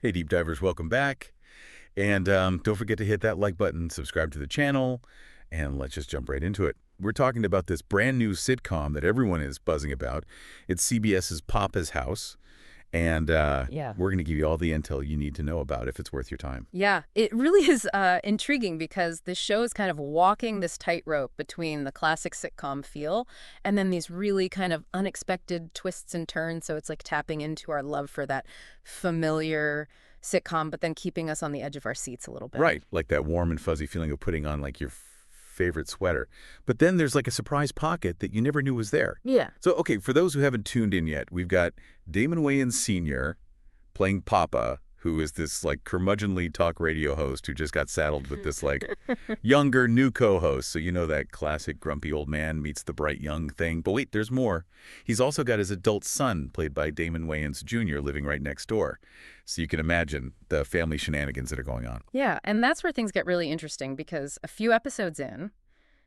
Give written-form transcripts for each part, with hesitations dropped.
Hey, deep divers, welcome back. And don't forget to hit that like button, subscribe to the channel, and let's just jump right into it. We're talking about this brand new sitcom that everyone is buzzing about. It's CBS's Poppa's House, and Yeah. we're going to give you all the intel you need to know about if it's worth your time. Yeah, it really is intriguing because this show is kind of walking this tightrope between the classic sitcom feel and then these really kind of unexpected twists and turns. So it's like tapping into our love for that familiar sitcom, but then keeping us on the edge of our seats a little bit. Right, like that warm and fuzzy feeling of putting on like your favorite sweater. But then there's like a surprise pocket that you never knew was there. Yeah. So, okay, for those who haven't tuned in yet, we've got Damon Wayans Sr. playing Poppa, who is this like curmudgeonly talk radio host who just got saddled with this like younger new co-host. So you know that classic grumpy old man meets the bright young thing. But wait, there's more. He's also got his adult son, played by Damon Wayans Jr., living right next door. So you can imagine the family shenanigans that are going on. Yeah, and that's where things get really interesting because a few episodes in,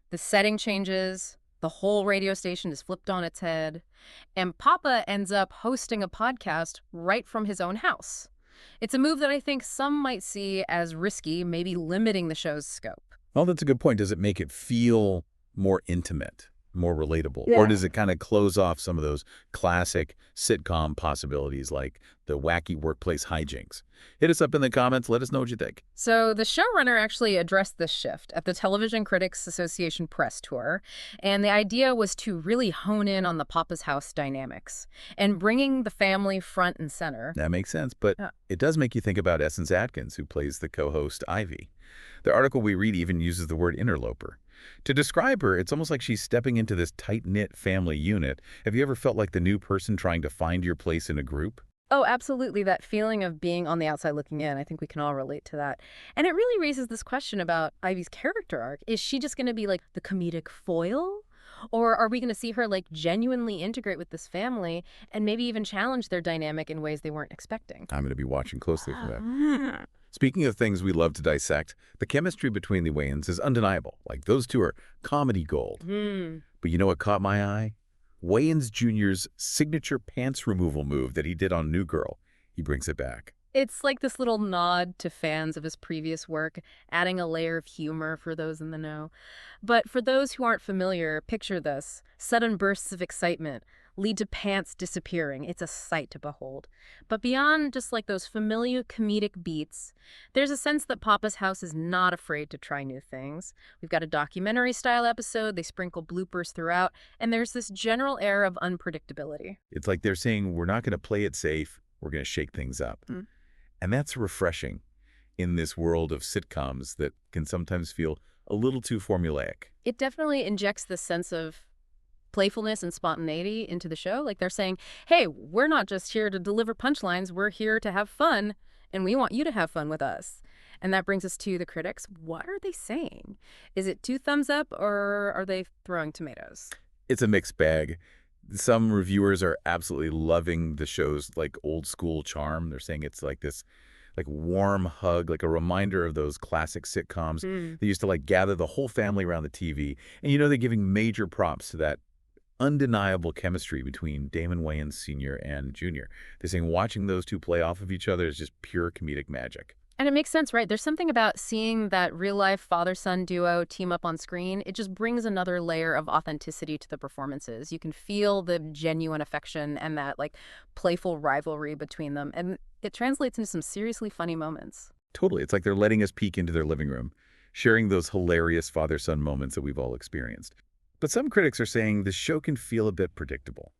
the setting changes, the whole radio station is flipped on its head, and Papa ends up hosting a podcast right from his own house. It's a move that I think some might see as risky, maybe limiting the show's scope. Well, that's a good point. Does it make it feel more intimate, more relatable? Or Yeah. does it kind of close off some of those classic sitcom possibilities like the wacky workplace hijinks? Hit us up in the comments. Let us know what you think. So the showrunner actually addressed this shift at the Television Critics Association press tour, and the idea was to really hone in on the Papa's House dynamics and bringing the family front and center. That makes sense, but Yeah. it does make you think about Essence Atkins, who plays the co-host Ivy. The article we read even uses the word interloper. To describe her, it's almost like she's stepping into this tight-knit family unit. Have you ever felt like the new person trying to find your place in a group? Oh, absolutely. That feeling of being on the outside looking in. I think we can all relate to that. And it really raises this question about Ivy's character arc. Is she just going to be like the comedic foil? Or are we going to see her like genuinely integrate with this family and maybe even challenge their dynamic in ways they weren't expecting? I'm going to be watching closely for that. Speaking of things we love to dissect, the chemistry between the Wayans is undeniable. Like, those two are comedy gold. Hmm. But you know what caught my eye? Wayans Jr.'s signature pants removal move that he did on New Girl. He brings it back. It's like this little nod to fans of his previous work, adding a layer of humor for those in the know. But for those who aren't familiar, picture this. Sudden bursts of excitement lead to pants disappearing. It's a sight to behold. But beyond just like those familiar comedic beats, there's a sense that Papa's House is not afraid to try new things. We've got a documentary-style episode, they sprinkle bloopers throughout, and there's this general air of unpredictability. It's like they're saying, we're not going to play it safe, we're going to shake things up. Mm. And that's refreshing in this world of sitcoms that can sometimes feel a little too formulaic. It definitely injects this sense of playfulness and spontaneity into the show. Like they're saying, hey, we're not just here to deliver punchlines, we're here to have fun, and we want you to have fun with us. And that brings us to the critics. What are they saying? Is it 2 thumbs up, or are they throwing tomatoes? It's a mixed bag. Some reviewers are absolutely loving the show's like old school charm. They're saying it's like this like warm hug, like a reminder of those classic sitcoms. They used to like gather the whole family around the TV. And you know, they're giving major props to that undeniable chemistry between Damon Wayans Sr. and Jr. They're saying watching those two play off of each other is just pure comedic magic. And it makes sense, right? There's something about seeing that real-life father-son duo team up on screen. It just brings another layer of authenticity to the performances. You can feel the genuine affection and that, like, playful rivalry between them. And it translates into some seriously funny moments. Totally. It's like they're letting us peek into their living room, sharing those hilarious father-son moments that we've all experienced. But some critics are saying the show can feel a bit predictable.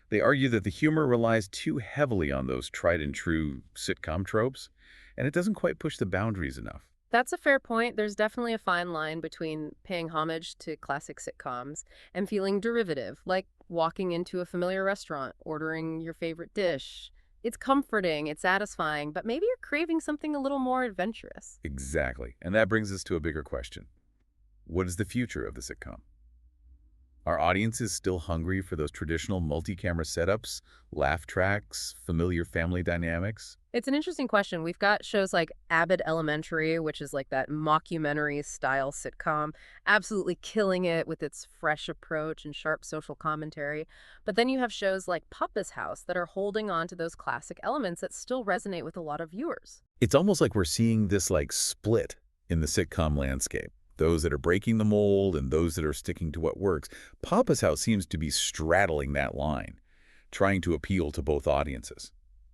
They argue that the humor relies too heavily on those tried-and-true sitcom tropes, and it doesn't quite push the boundaries enough. That's a fair point. There's definitely a fine line between paying homage to classic sitcoms and feeling derivative, like walking into a familiar restaurant, ordering your favorite dish. It's comforting, it's satisfying, but maybe you're craving something a little more adventurous. Exactly. And that brings us to a bigger question. What is the future of the sitcom? Are audiences still hungry for those traditional multi-camera setups, laugh tracks, familiar family dynamics? It's an interesting question. We've got shows like Abbott Elementary, which is like that mockumentary style sitcom, absolutely killing it with its fresh approach and sharp social commentary. But then you have shows like Poppa's House that are holding on to those classic elements that still resonate with a lot of viewers. It's almost like we're seeing this split in the sitcom landscape. Those that are breaking the mold and those that are sticking to what works. Papa's House seems to be straddling that line, trying to appeal to both audiences.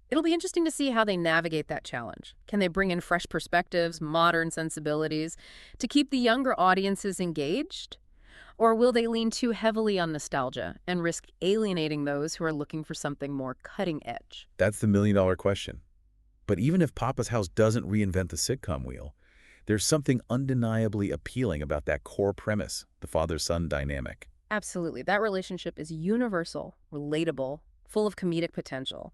It'll be interesting to see how they navigate that challenge. Can they bring in fresh perspectives, modern sensibilities, to keep the younger audiences engaged? Or will they lean too heavily on nostalgia and risk alienating those who are looking for something more cutting edge? That's the million-dollar question. But even if Papa's House doesn't reinvent the sitcom wheel, there's something undeniably appealing about that core premise, the father-son dynamic. Absolutely. That relationship is universal, relatable, full of comedic potential.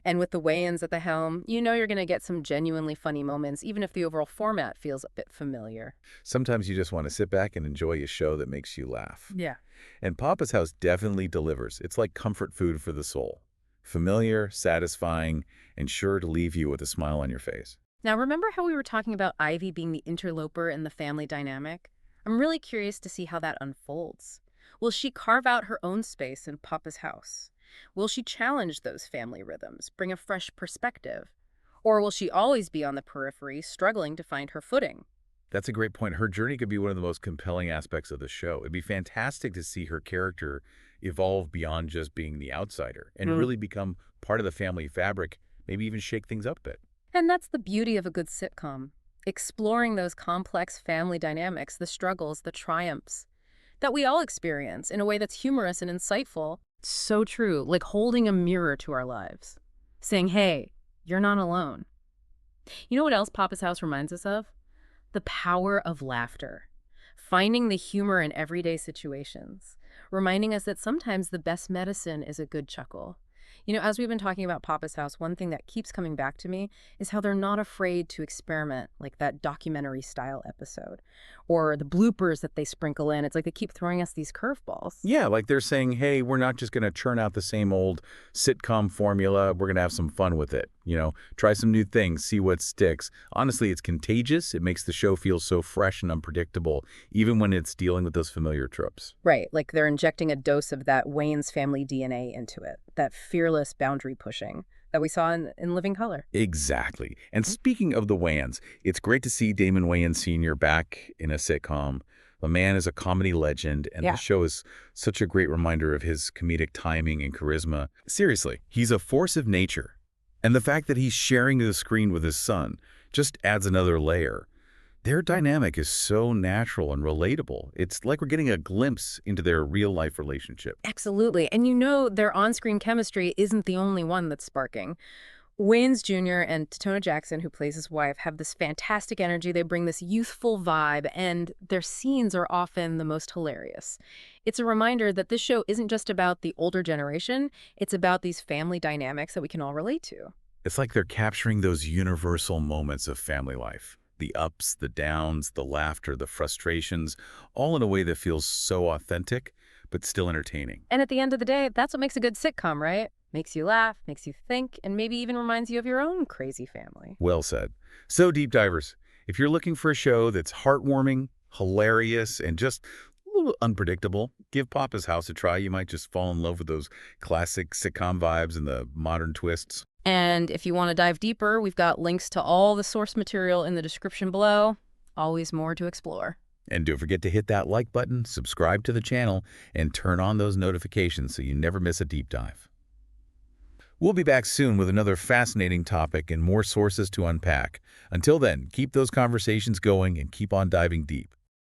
And with the Wayans at the helm, you know you're going to get some genuinely funny moments, even if the overall format feels a bit familiar. Sometimes you just want to sit back and enjoy a show that makes you laugh. Yeah. And Papa's House definitely delivers. It's like comfort food for the soul. Familiar, satisfying, and sure to leave you with a smile on your face. Now, remember how we were talking about Ivy being the interloper in the family dynamic? I'm really curious to see how that unfolds. Will she carve out her own space in Papa's house? Will she challenge those family rhythms, bring a fresh perspective? Or will she always be on the periphery, struggling to find her footing? That's a great point. Her journey could be one of the most compelling aspects of the show. It'd be fantastic to see her character evolve beyond just being the outsider and really become part of the family fabric, maybe even shake things up a bit. And that's the beauty of a good sitcom, exploring those complex family dynamics, the struggles, the triumphs that we all experience in a way that's humorous and insightful. So true, like holding a mirror to our lives, saying, hey, you're not alone. You know what else Papa's House reminds us of? The power of laughter, finding the humor in everyday situations, reminding us that sometimes the best medicine is a good chuckle. You know, as we've been talking about Papa's House, one thing that keeps coming back to me is how they're not afraid to experiment, like that documentary style episode, or the bloopers that they sprinkle in. It's like they keep throwing us these curveballs. Yeah, like they're saying, hey, we're not just going to churn out the same old sitcom formula. We're going to have some fun with it. Try some new things, see what sticks. Honestly, it's contagious. It makes the show feel so fresh and unpredictable, even when it's dealing with those familiar tropes. Right, like they're injecting a dose of that Wayans family DNA into it, that fearless boundary pushing that we saw in Living Color. Exactly. And speaking of the Wayans, it's great to see Damon Wayans Jr. back in a sitcom. The man is a comedy legend, and the show is such a great reminder of his comedic timing and charisma. Seriously, he's a force of nature. And the fact that he's sharing the screen with his son just adds another layer. Their dynamic is so natural and relatable. It's like we're getting a glimpse into their real-life relationship. Absolutely. And you know their on-screen chemistry isn't the only one that's sparking. Wayans Jr. and Totona Jackson, who plays his wife, have this fantastic energy. They bring this youthful vibe, and their scenes are often the most hilarious. It's a reminder that this show isn't just about the older generation. It's about these family dynamics that we can all relate to. It's like they're capturing those universal moments of family life. The ups, the downs, the laughter, the frustrations, all in a way that feels so authentic, but still entertaining. And at the end of the day, that's what makes a good sitcom, right? Makes you laugh, makes you think, and maybe even reminds you of your own crazy family. Well said. So, deep divers, if you're looking for a show that's heartwarming, hilarious, and just a little unpredictable, give Papa's House a try. You might just fall in love with those classic sitcom vibes and the modern twists. And if you want to dive deeper, we've got links to all the source material in the description below. Always more to explore. And don't forget to hit that like button, subscribe to the channel, and turn on those notifications so you never miss a deep dive. We'll be back soon with another fascinating topic and more sources to unpack. Until then, keep those conversations going and keep on diving deep.